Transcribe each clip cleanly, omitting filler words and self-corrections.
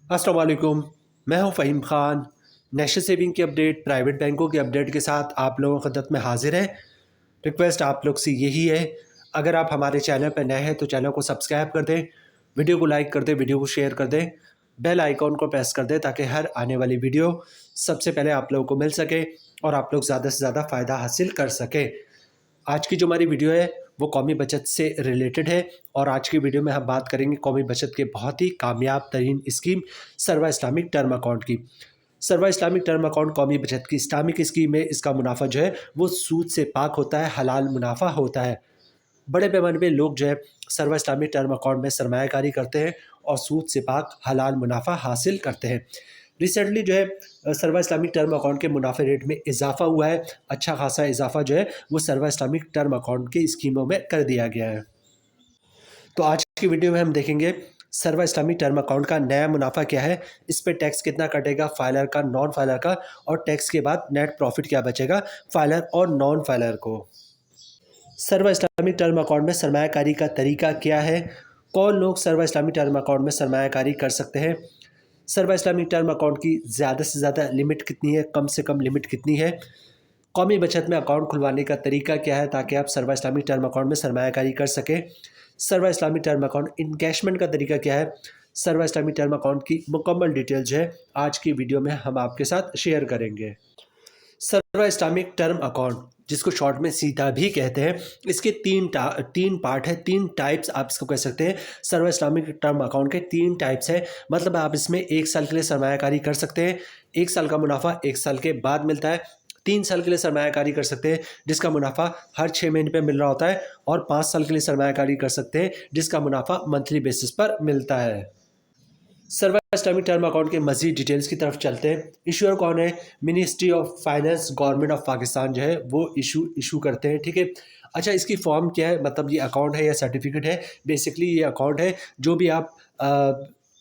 अस्सलाम वालेकुम। मैं हूं फ़हीम ख़ान। नेशनल सेविंग की अपडेट, प्राइवेट बैंकों की अपडेट के साथ आप लोगों की खिदमत में हाज़िर है। रिक्वेस्ट आप लोग से यही है, अगर आप हमारे चैनल पर नए हैं तो चैनल को सब्सक्राइब कर दें, वीडियो को लाइक कर दें, वीडियो को शेयर कर दें, बेल आइकॉन को प्रेस कर दें ताकि हर आने वाली वीडियो सबसे पहले आप लोगों को मिल सके और आप लोग ज़्यादा से ज़्यादा फ़ायदा हासिल कर सकें। आज की जो हमारी वीडियो है वो कौमी बचत से रिलेटेड है और आज की वीडियो में हम बात करेंगे कौमी बचत के बहुत ही कामयाब तरीन स्कीम सर्वा इस्लामिक टर्म अकाउंट की। सर्वा इस्लामिक टर्म अकाउंट कौमी बचत की इस्लामिक स्कीम है। इसका मुनाफा जो है वो सूद से पाक होता है, हलाल मुनाफा होता है। बड़े पैमाने पे लोग जो है सर्वा इस्लामिक टर्म अकाउंट में सरमायाकारी करते हैं और सूद से पाक हलाल मुनाफा हासिल करते हैं। रिसेंटली जो है सर्वा इस्लामिक टर्म अकाउंट के मुनाफे रेट में इजाफा हुआ है। अच्छा खासा इजाफा जो है वो सर्वा इस्लामिक टर्म अकाउंट की स्कीमों में कर दिया गया है। तो आज की वीडियो में हम देखेंगे सर्वा इस्लामिक टर्म अकाउंट का नया मुनाफा क्या है, इस पे टैक्स कितना कटेगा, फाइलर का, नॉन फाइलर का, और टैक्स के बाद नेट प्रॉफिट क्या बचेगा फाइलर और नॉन फाइलर को। सर्वा इस्लामिक टर्म अकाउंट में सरमायाकारी का तरीका क्या है, कौन लोग सर्वा इस्लामिक टर्म अकाउंट में सरमायाकारी कर सकते हैं, सर्वा इस्लामिक टर्म अकाउंट की ज़्यादा से ज़्यादा लिमिट कितनी है, कम से कम लिमिट कितनी है, कौमी बचत में अकाउंट खुलवाने का तरीका क्या है ताकि आप सर्वा इस्लामिक टर्म अकाउंट में सरमायाकारी कर सकें, सर्वा इस्लामिक टर्म अकाउंट इनकैशमेंट का तरीका क्या है, सर्वा इस्लामिक टर्म अकाउंट की मुकम्मल डिटेल जो है आज की वीडियो में हम आपके साथ शेयर करेंगे। सर्वा इस्लामिक टर्म अकाउंट, जिसको शॉर्ट में सीता भी कहते हैं, इसके तीन पार्ट है, तीन टाइप्स आप इसको कह सकते हैं। सर्वा इस्लामिक टर्म अकाउंट के तीन टाइप्स है, मतलब आप इसमें 1 साल के लिए सरमायाकारी कर सकते हैं। 1 साल का मुनाफा 1 साल के बाद मिलता है। 3 साल के लिए सरमायाकारी कर सकते हैं जिसका मुनाफा हर 6 महीने पे मिल रहा होता है, और 5 साल के लिए सरमायाकारी कर सकते हैं जिसका मुनाफा मंथली बेसिस पर मिलता है। सर्वा इस्लामिक टर्म अकाउंट के मजीद डिटेल्स की तरफ चलते हैं। इशूअर कौन है? Ministry of finance, government of Pakistan जो है वो इशू करते हैं। ठीक है। अच्छा, इसकी फॉर्म क्या है, मतलब ये अकाउंट है या सर्टिफिकेट है? बेसिकली ये अकाउंट है, जो भी आप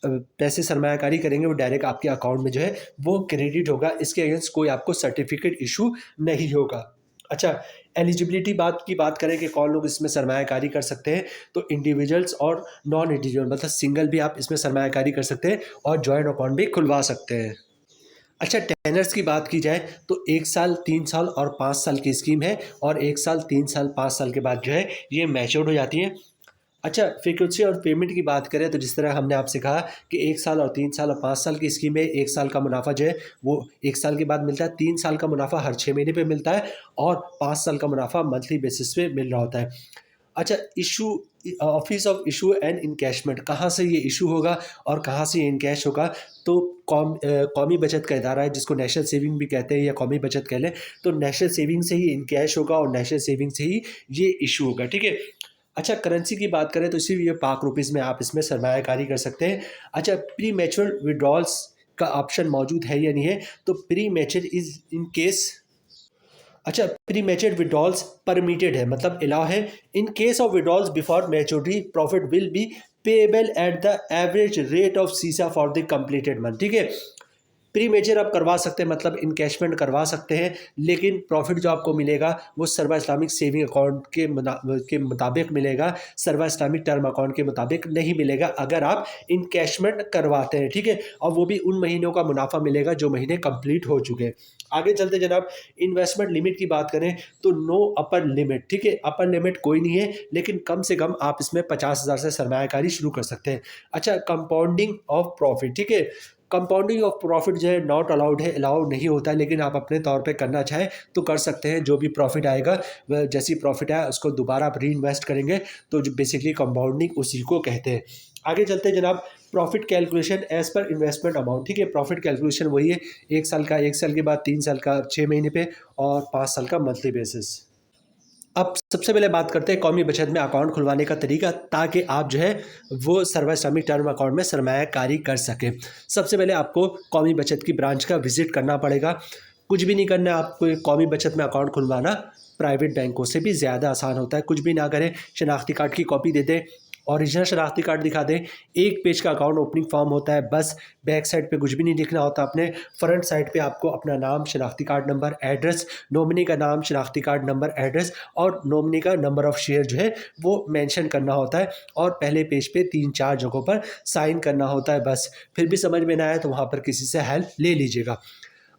पैसे सरमायाकारी करेंगे वो डायरेक्ट आपके अकाउंट में जो है वो क्रेडिट होगा। इसके अगेंस्ट कोई आपको सर्टिफिकेट इशू नहीं होगा। अच्छा, एलिजिबिलिटी बात करें कि कौन लोग इसमें सरमायाकारी कर सकते हैं, तो इंडिविजुअल्स और नॉन इंडिविजुअल, मतलब सिंगल भी आप इसमें सरमायाकारी कर सकते हैं और जॉइंट अकाउंट भी खुलवा सकते हैं। अच्छा, टेनर्स की बात की जाए तो 1 साल, 3 साल और 5 साल की स्कीम है, और 1 साल, 3 साल, 5 साल के बाद जो है ये मैच्योर हो जाती है। अच्छा, फ्रीक्वेंसी और पेमेंट की बात करें तो जिस तरह हमने आपसे कहा कि 1 साल और 3 साल और 5 साल की स्कीम में 1 साल का मुनाफा जो है वो 1 साल के बाद मिलता है, 3 साल का मुनाफा हर 6 महीने पे मिलता है, और 5 साल का मुनाफा मंथली बेसिस पे मिल रहा होता है। अच्छा, issue, office of issue and encashment, कहाँ से ये इशू होगा और कहाँ से ये इनकैश होगा? तो कौमी बचत का इदारा है जिसको नेशनल सेविंग भी कहते हैं या कौमी बचत कह लें, तो नेशनल सेविंग से ही इनकैश होगा और नेशनल सेविंग से ही ये इशू होगा। ठीक है। अच्छा, करेंसी की बात करें तो इसी ये पाक रुपीज़ में आप इसमें सरमायाकारी कर सकते हैं। अच्छा, प्री मैच्योर विड्रॉल्स का ऑप्शन मौजूद है या नहीं है? तो pre mature is in case, अच्छा, प्री मैच्योर विड्रॉल्स परमिटेड है, मतलब अलाउ है। In case of withdrawals before maturity, profit will be payable at the average rate of सीसा फॉर द कंप्लीटेड मंथ। ठीक है। प्री मेजर आप करवा सकते हैं, मतलब इनकैशमेंट करवा सकते हैं, लेकिन प्रॉफिट जो आपको मिलेगा वो सर्वा इस्लामिक सेविंग अकाउंट के मुताबिक मिलेगा, सर्वा इस्लामिक टर्म अकाउंट के मुताबिक नहीं मिलेगा अगर आप इनकैशमेंट करवाते हैं। ठीक है। और वो भी उन महीनों का मुनाफा मिलेगा जो महीने कंप्लीट हो चुके हैं। आगे चलते जनाब, इन्वेस्टमेंट लिमिट की बात करें तो नो अपर लिमिट। ठीक है, अपर लिमिट कोई नहीं है, लेकिन कम से कम आप इसमें 50,000 से सरमायाकारी शुरू कर सकते हैं। अच्छा, कंपाउंडिंग ऑफ प्रॉफिट, ठीक है, कंपाउंडिंग ऑफ प्रॉफिट जो है नॉट अलाउड है, अलाउ नहीं होता है, लेकिन आप अपने तौर पे करना चाहें तो कर सकते हैं। जो भी प्रॉफिट आएगा वह जैसी प्रॉफिट आया उसको दोबारा आप री इन्वेस्ट करेंगे, तो जो बेसिकली कंपाउंडिंग उसी को कहते हैं। आगे चलते हैं जनाब, profit calculation as per investment amount. ठीक है, प्रॉफिट कैलकुलेशन वही है, 1 साल का 1 साल के बाद, 3 साल का 6 महीने पे, और 5 साल का मंथली बेसिस। अब सबसे पहले बात करते हैं कौमी बचत में अकाउंट खुलवाने का तरीका, ताकि आप जो है वो सर्वा इस्लामिक टर्म अकाउंट में सरमायाकारी कर सकें। सबसे पहले आपको कौमी बचत की ब्रांच का विजिट करना पड़ेगा। कुछ भी नहीं करना है आपको, कौमी बचत में अकाउंट खुलवाना प्राइवेट बैंकों से भी ज़्यादा आसान होता है। कुछ भी ना करें, शनाख्ती कार्ड की कॉपी दे दें, ओरिजिनल शनाख्ती कार्ड दिखा दें। एक पेज का अकाउंट ओपनिंग फॉर्म होता है, बस बैक साइड पे कुछ भी नहीं लिखना होता अपने। फ्रंट साइड पे आपको अपना नाम, शनाख्ती कार्ड नंबर, एड्रेस, नॉमिनी का नाम, शनाख्ती कार्ड नंबर, एड्रेस और नॉमिनी का नंबर ऑफ़ शेयर जो है वो मेंशन करना होता है और पहले पेज पे 3-4 जगहों पर साइन करना होता है बस। फिर भी समझ में ना आए तो वहाँ पर किसी से हेल्प ले लीजिएगा।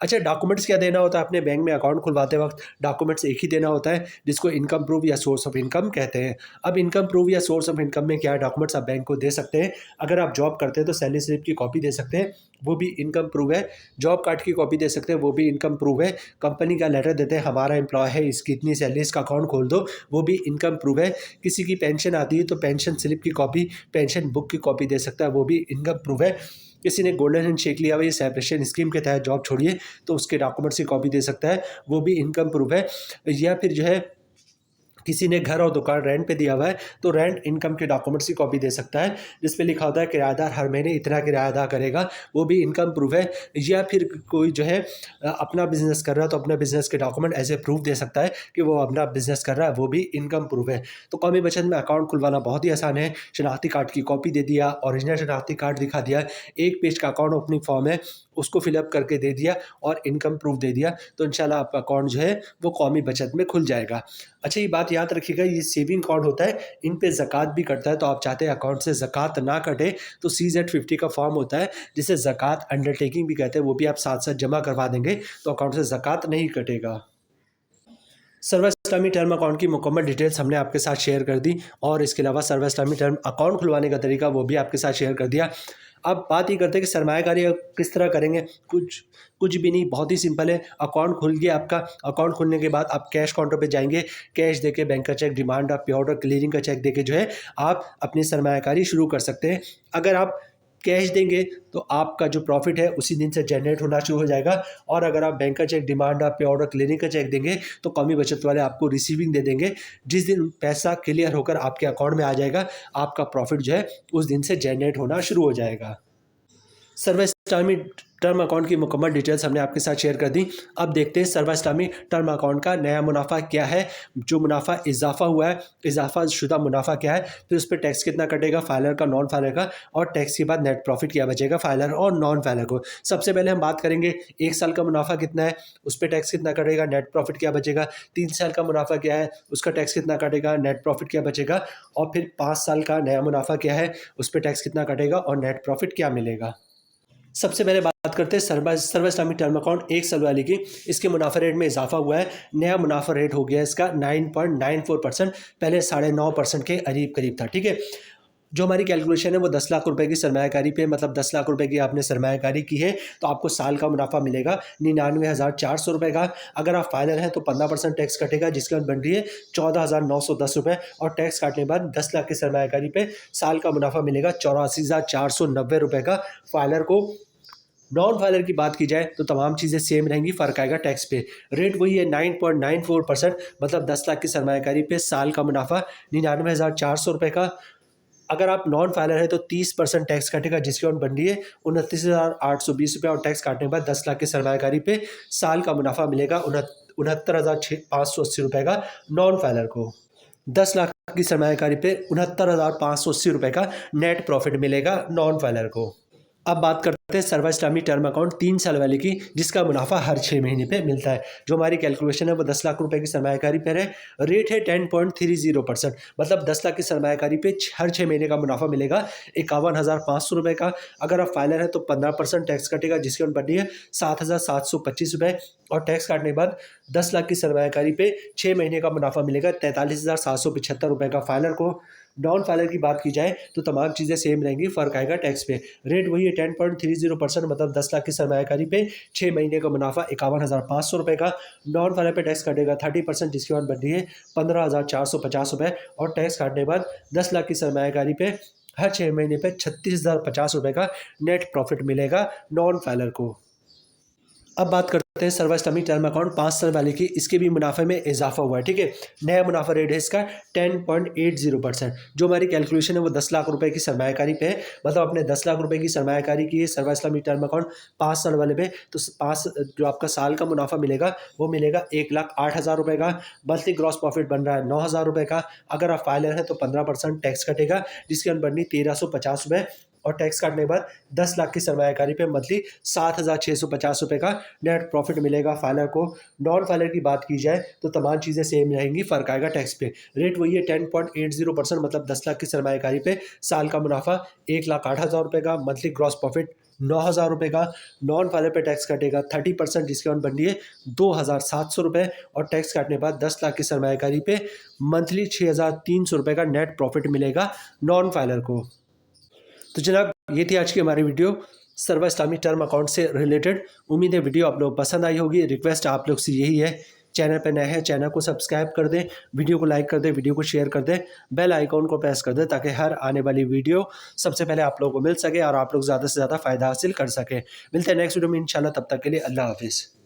अच्छा, डॉक्यूमेंट्स क्या देना होता है अपने बैंक में अकाउंट खुलवाते वक्त? डॉक्यूमेंट्स एक ही देना होता है जिसको इनकम प्रूफ या सोर्स ऑफ इनकम कहते हैं। अब इनकम प्रूफ या सोर्स ऑफ इनकम में क्या डॉक्यूमेंट्स आप बैंक को दे सकते हैं? अगर आप जॉब करते हैं तो सैलरी स्लिप की कॉपी दे सकते हैं, वो भी इनकम प्रूफ है। जॉब कार्ड की कॉपी दे सकते हैं, वो भी इनकम प्रूफ है। कंपनी का लेटर देते हैं, हमारा एम्प्लॉय है, इसकी इतनी सैलरी, इसका अकाउंट खोल दो, वो भी इनकम प्रूफ है। किसी की पेंशन आती है तो पेंशन स्लिप की कॉपी, पेंशन बुक की कॉपी दे सकता है, वो भी इनकम प्रूफ है। किसी ने गोल्डन हैंडशेक लिया हुआ है सेपरेशन स्कीम के तहत जॉब छोड़िए तो उसके डॉक्यूमेंट्स की कॉपी दे सकता है, वो भी इनकम प्रूफ है। या फिर जो है किसी ने घर और दुकान रेंट पे दिया हुआ है तो रेंट इनकम के डॉक्यूमेंट्स की कॉपी दे सकता है जिस पे लिखा होता है किराएदार हर महीने इतना किराया अदा करेगा, वो भी इनकम प्रूफ है। या फिर कोई जो है अपना बिजनेस कर रहा है तो अपना बिजनेस के डॉक्यूमेंट एज ए प्रूफ दे सकता है कि वो अपना बिजनेस कर रहा है, वो भी इनकम प्रूफ है। तो कौमी बचत में अकाउंट खुलवाना बहुत ही आसान है। शनाख्ती कार्ड की कॉपी दे दिया, ओरिजिनल शनाख्ती कार्ड दिखा दिया, एक पेज का अकाउंट ओपनिंग फॉर्म है उसको फिलअप करके दे दिया और इनकम प्रूफ दे दिया तो इंशाल्लाह आपका अकाउंट जो है वो कौमी बचत में खुल जाएगा। अच्छा, ये बात याद रखिएगा, ये सेविंग अकाउंट होता है, इन पे ज़कात भी कटता है, तो आप चाहते हैं अकाउंट से ज़कात ना कटे तो CZ50 का फॉर्म होता है जिसे ज़कात अंडरटेकिंग भी कहते हैं, वो भी आप साथ साथ जमा करवा देंगे तो अकाउंट से ज़कात नहीं कटेगा। सर्व इस्लामी टर्म अकाउंट की मुकम्मल डिटेल्स हमने आपके साथ शेयर कर दी और इसके अलावा सर्व इस्लामी टर्म अकाउंट खुलवाने का तरीका वो भी आपके साथ शेयर कर दिया। अब बात ये करते हैं कि सरमायाकारी किस तरह करेंगे। कुछ कुछ भी नहीं, बहुत ही सिंपल है। अकाउंट खुल गया आपका, अकाउंट खुलने के बाद आप कैश काउंटर पे जाएंगे, कैश देके बैंक का चेक, डिमांड ड्राफ्ट, पे ऑर्डर, क्लियरिंग का चेक देके जो है आप अपनी सरमायाकारी शुरू कर सकते हैं। अगर आप कैश देंगे तो आपका जो प्रॉफिट है उसी दिन से जनरेट होना शुरू हो जाएगा और अगर आप बैंक का चेक, डिमांड ड्राफ्ट, पे ऑर्डर, क्लियरिंग का चेक देंगे तो कौमी बचत वाले आपको रिसीविंग दे देंगे। जिस दिन पैसा क्लियर होकर आपके अकाउंट में आ जाएगा आपका प्रॉफिट जो है उस दिन से जनरेट होना शुरू हो जाएगा। सर्व इस्लामी टर्म अकाउंट की मुकम्मल डिटेल्स हमने आपके साथ शेयर कर दी। अब देखते हैं सर्व इस्लामी टर्म अकाउंट का नया मुनाफा क्या है, जो मुनाफा इजाफा हुआ है, इजाफा शुदा मुनाफा क्या है, फिर उस पर टैक्स कितना कटेगा, फाइलर का, नॉन फाइलर का, और टैक्स के बाद नेट प्रॉफिट क्या बचेगा फाइलर और नॉन फाइलर को। सबसे पहले हम बात करेंगे 1 साल का मुनाफा कितना है, उस पर टैक्स कितना कटेगा, नेट प्रॉफिट क्या बचेगा। 3 साल का मुनाफा क्या है, उसका टैक्स कितना कटेगा, नेट प्रॉफिट क्या बचेगा। और फिर 5 साल का नया मुनाफा क्या है, उस पर टैक्स कितना कटेगा और नेट प्रॉफिट क्या मिलेगा। सबसे पहले बात करते हैं सर्व इस्लामी टर्म अकाउंट 1 साल वाली की। इसके मुनाफा रेट में इजाफा हुआ है, नया मुनाफा रेट हो गया इसका 9.94%, पहले 9.5% के करीब था। ठीक है, जो हमारी कैलकुलेशन है वो 10 लाख रुपए की सरमायाकारी पे, मतलब 10 लाख रुपए की आपने सरमायाकारी की है तो आपको साल का मुनाफा मिलेगा 99,400 रुपये का। अगर आप फाइनल हैं तो 15% टैक्स कटेगा जिसके बाद बन रही है 14,910 रुपये और टैक्स काटने के बाद 10 लाख की सरमायाकारी पे साल का मुनाफा मिलेगा 84,490 रुपये का फाइलर को। नॉन फाइलर की बात की जाए तो तमाम चीज़ें सेम रहेंगी, फ़र्क आएगा टैक्स पे। रेट वही है 9.94%, मतलब 10 लाख की सरमायाकारी पे साल का मुनाफा 99,400 रुपये का। अगर आप नॉन फाइलर है तो 30% टैक्स कटेगा जिसकी अमाउंट बन रही है 29,820 रुपये और टैक्स काटने के बाद 10 लाख की सरमायाकारी पे साल का मुनाफा मिलेगा 69,580 रुपये का नॉन फाइलर को। 10 लाख की सरमायाकारी पे 69,580 रुपये का नेट प्रॉफिट मिलेगा नॉन फाइलर को। अब बात करते हैं सर्व इस्लामी टर्म अकाउंट 3 साल वाले की, जिसका मुनाफा हर 6 महीने पे मिलता है। जो हमारी कैलकुलेशन है वो 10 लाख रुपए की सरमायाकारी पर है, रेट है 10.30%, मतलब 10 लाख की सरमायाकारी पे हर 6 महीने का मुनाफा मिलेगा 51,500 रुपये का। अगर आप फाइलर है तो 15% टैक्स कटेगा जिसकी अमाउंट बनती है 7,725 रुपये और टैक्स काटने के बाद 10 लाख की सरमायाकारी पे 6 महीने का मुनाफा मिलेगा 43,775 रुपये का फाइलर को। नॉन फाइलर की बात की जाए तो तमाम चीज़ें सेम रहेंगी, फ़र्क आएगा टैक्स पे। रेट वही है 10.30%, मतलब 10 लाख की सरमायाकारी पे 6 महीने का मुनाफा 51,500 रुपये का। नॉन फाइलर पे टैक्स कटेगा 30% जिसकी बात बन रही है 15,450 रुपये और टैक्स काटने के बाद 10 लाख की सरमायाकारी पे हर 6 महीने पे 36,050 रुपये का नेट प्रॉफिट मिलेगा नॉन फाइलर को। अब बात करते सर्व इस्लामिक टर्म अकाउंट 5 साल वाले की, इसके भी मुनाफे में इजाफा हुआ है। ठीक है, नया मुनाफा रेट है इसका 10.80%। जो हमारी कैलकुलेशन है वो 10 लाख रुपए की सरमायाकारी पे है, मतलब अपने 10 लाख रुपए की सरमायाकारी की है सर्व इस्लामिक टर्म अकाउंट 5 साल वाले पे, तो 5 जो आपका साल का मुनाफा मिलेगा वो मिलेगा 1,08,000 रुपये का। मंथली ग्रॉस प्रॉफिट बन रहा है 9,000 रुपये का। अगर आप फाइलर हैं तो 15% टैक्स कटेगा, जिसकी अर्न बननी 1,350 रुपये, और टैक्स काटने के बाद 10 लाख की सरमायाकारी पे मंथली 7,650 रुपये का नेट प्रॉफिट मिलेगा फाइलर को। नॉन फाइलर की बात की जाए तो तमाम चीज़ें सेम रहेंगी, फ़र्क आएगा टैक्स पे। रेट वही है 10.80%, मतलब 10 लाख की सरमायाकारी पे साल का मुनाफा 1,08,000 रुपये का, मंथली ग्रॉस प्रॉफिट 9,000 रुपये का। नॉन फाइलर पे टैक्स कटेगा 30%, जिसकी अर्न बन रही है 2,700 रुपये, और टैक्स काटने के बाद 10 लाख की सरमायाकारी पे मंथली 6,300 रुपये का नेट प्रॉफिट मिलेगा नॉन फाइलर को। तो जनाब ये थी आज की हमारी वीडियो सर्व इस्लामिक टर्म अकाउंट से रिलेटेड। उम्मीद है वीडियो आप लोग पसंद आई होगी। रिक्वेस्ट आप लोग से यही है, चैनल पर नए हैं चैनल को सब्सक्राइब कर दें, वीडियो को लाइक कर दें, वीडियो को शेयर कर दें, बेल आइकॉन को प्रेस कर दें, ताकि हर आने वाली वीडियो सबसे पहले आप लोगों को मिल सके और आप लोग ज़्यादा से ज़्यादा फ़ायदा हासिल कर सकें। मिलते हैं नेक्स्ट वीडियो में इंशाल्लाह, तब तक के लिए अल्लाह हाफिज़।